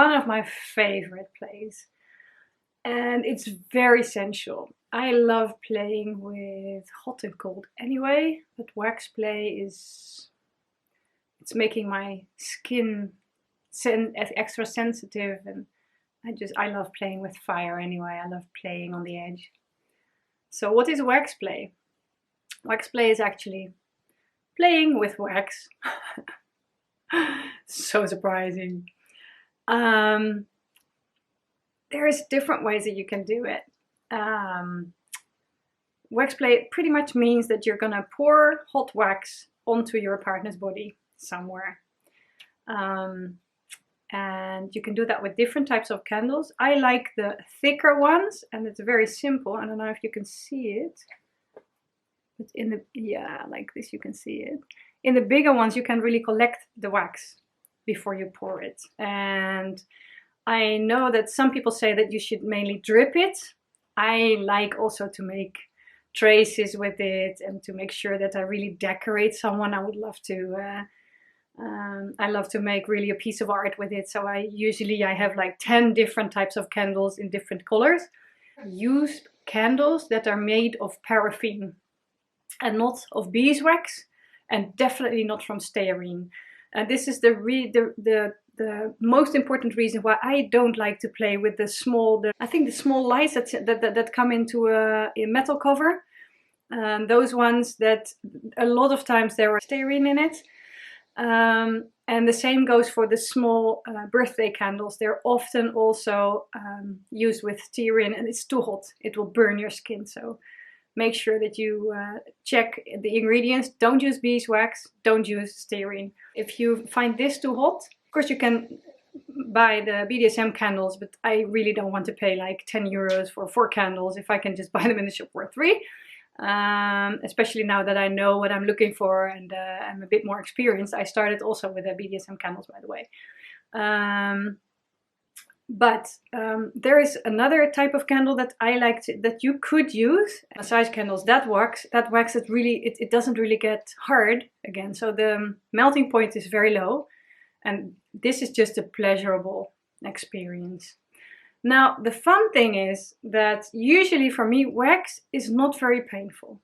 one of my favorite plays, and it's very sensual. I love playing with hot and cold anyway, but wax play it's making my skin extra sensitive, and I love playing with fire anyway. I love playing on the edge. So what is wax play? Wax play is actually playing with wax. So surprising. There's different ways that you can do it. Wax play pretty much means that you're gonna pour hot wax onto your partner's body somewhere. And you can do that with different types of candles. I like the thicker ones, and it's very simple. I don't know if you can see it. But yeah, like this you can see it. In the bigger ones you can really collect the wax before you pour it. And I know that some people say that you should mainly drip it. I like also to make traces with it and to make sure that I really decorate someone. I would love to I love to make really a piece of art with it. So I have like 10 different types of candles in different colors. Use candles that are made of paraffin and not of beeswax, and definitely not from stearine. And this is the most important reason why I don't like to play with the small lights that come into a metal cover. Those ones that a lot of times there are stearine in it. And the same goes for the small birthday candles. They're often also used with stearine, and it's too hot. It will burn your skin. So make sure that you check the ingredients. Don't use beeswax. Don't use stearine. If you find this too hot, of course you can buy the BDSM candles, but I really don't want to pay like 10 euros for 4 candles if I can just buy them in the shop for 3. Especially now that I know what I'm looking for and I'm a bit more experienced. I started also with the BDSM candles, by the way. But there is another type of candle that I like that you could use. Massage candles, that wax it doesn't really get hard again. So the melting point is very low, and this is just a pleasurable experience. Now, the fun thing is that usually for me, wax is not very painful.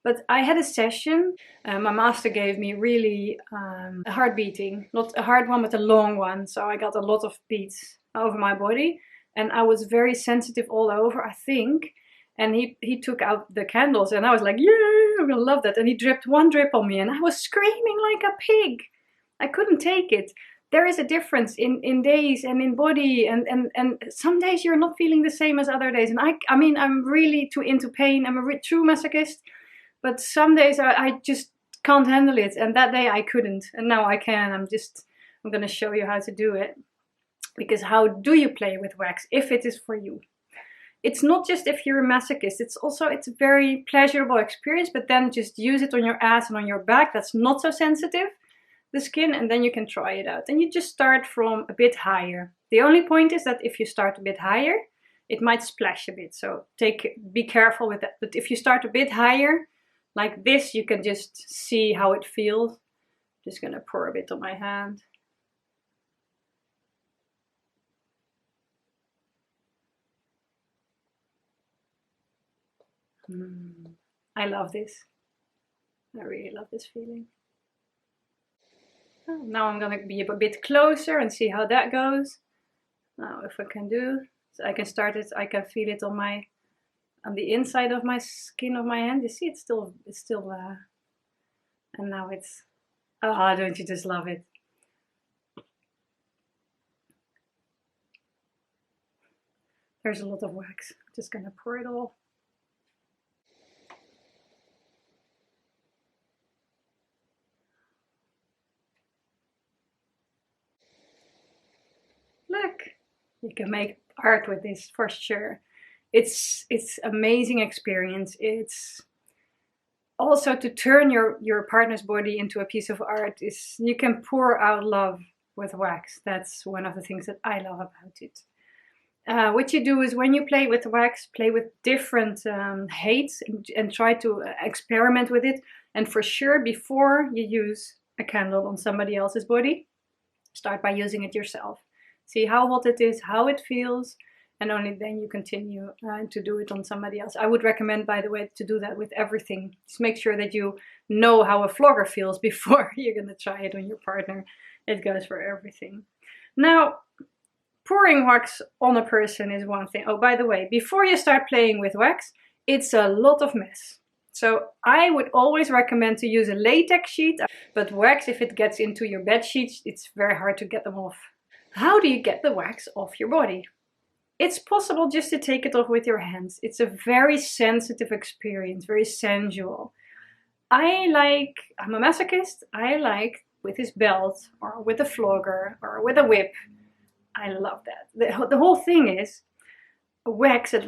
But I had a session, my master gave me really a hard beating. Not a hard one, but a long one. So I got a lot of beats over my body. And I was very sensitive all over, I think. And he took out the candles and I was like, yay, I'm gonna love that. And he dripped one drip on me and I was screaming like a pig. I couldn't take it. There is a difference in days and in body, and some days you're not feeling the same as other days. And I mean, I'm really too into pain. I'm a true masochist, but some days I just can't handle it. And that day I couldn't, and now I can. I'm going to show you how to do it. Because how do you play with wax if it is for you? It's not just if you're a masochist. It's a very pleasurable experience, but then just use it on your ass and on your back. That's not so sensitive, the skin, and then you can try it out. And you just start from a bit higher. The only point is that if you start a bit higher, it might splash a bit. So be careful with that. But if you start a bit higher, like this, you can just see how it feels. Just gonna pour a bit on my hand. I love this. I really love this feeling. Now I'm gonna be a bit closer and see how that goes. Now if I can do, so I can start it, I can feel it on the inside of my skin of my hand. You see it's still and now it's, oh, don't you just love it? There's a lot of wax. I'm just gonna pour it all. Look, you can make art with this for sure. It's amazing experience. It's also to turn your partner's body into a piece of art. You can pour out love with wax. That's one of the things that I love about it. What you do is when you play with wax, play with different heights and try to experiment with it. And for sure, before you use a candle on somebody else's body, start by using it yourself. See how hot it is, how it feels, and only then you continue to do it on somebody else. I would recommend, by the way, to do that with everything. Just make sure that you know how a flogger feels before you're going to try it on your partner. It goes for everything. Now, pouring wax on a person is one thing. Oh, by the way, before you start playing with wax, it's a lot of mess. So I would always recommend to use a latex sheet, but wax, if it gets into your bed sheets, it's very hard to get them off. How do you get the wax off your body? It's possible just to take it off with your hands. It's a very sensitive experience, very sensual. I'm a masochist, I like with his belt, or with a flogger, or with a whip. I love that. The whole thing is, wax, it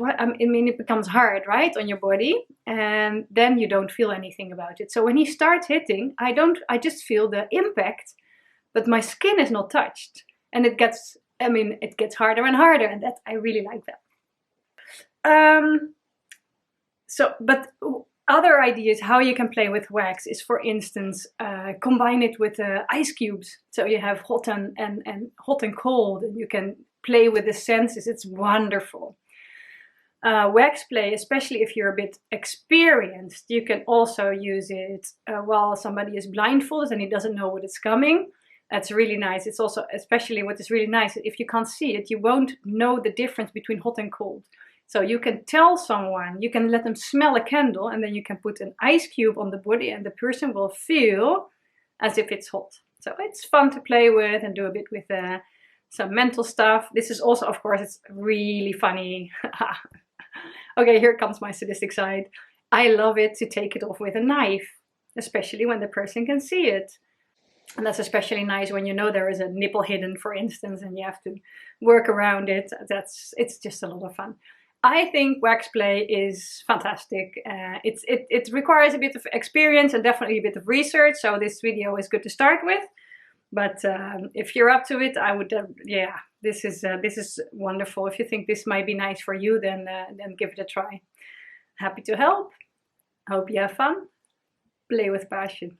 becomes hard, right, on your body, and then you don't feel anything about it. So when he starts hitting, I just feel the impact, but my skin is not touched. And it gets harder and harder, and that I really like that. But other ideas how you can play with wax is, for instance, combine it with ice cubes. So you have hot and cold, and you can play with the senses. It's wonderful. Wax play, especially if you're a bit experienced, you can also use it while somebody is blindfolded and he doesn't know what is coming. That's really nice. It's also, especially what is really nice, if you can't see it, you won't know the difference between hot and cold. So you can tell someone, you can let them smell a candle, and then you can put an ice cube on the body and the person will feel as if it's hot. So it's fun to play with and do a bit with some mental stuff. This is also, of course, it's really funny. Okay, here comes my sadistic side. I love it to take it off with a knife, especially when the person can see it. And that's especially nice when you know there is a nipple hidden, for instance, and you have to work around it. It's just a lot of fun. I think wax play is fantastic. It requires a bit of experience and definitely a bit of research, so this video is good to start with. But if you're up to it, I would, yeah, this is wonderful. If you think this might be nice for you, then give it a try. Happy to help. Hope you have fun. Play with passion.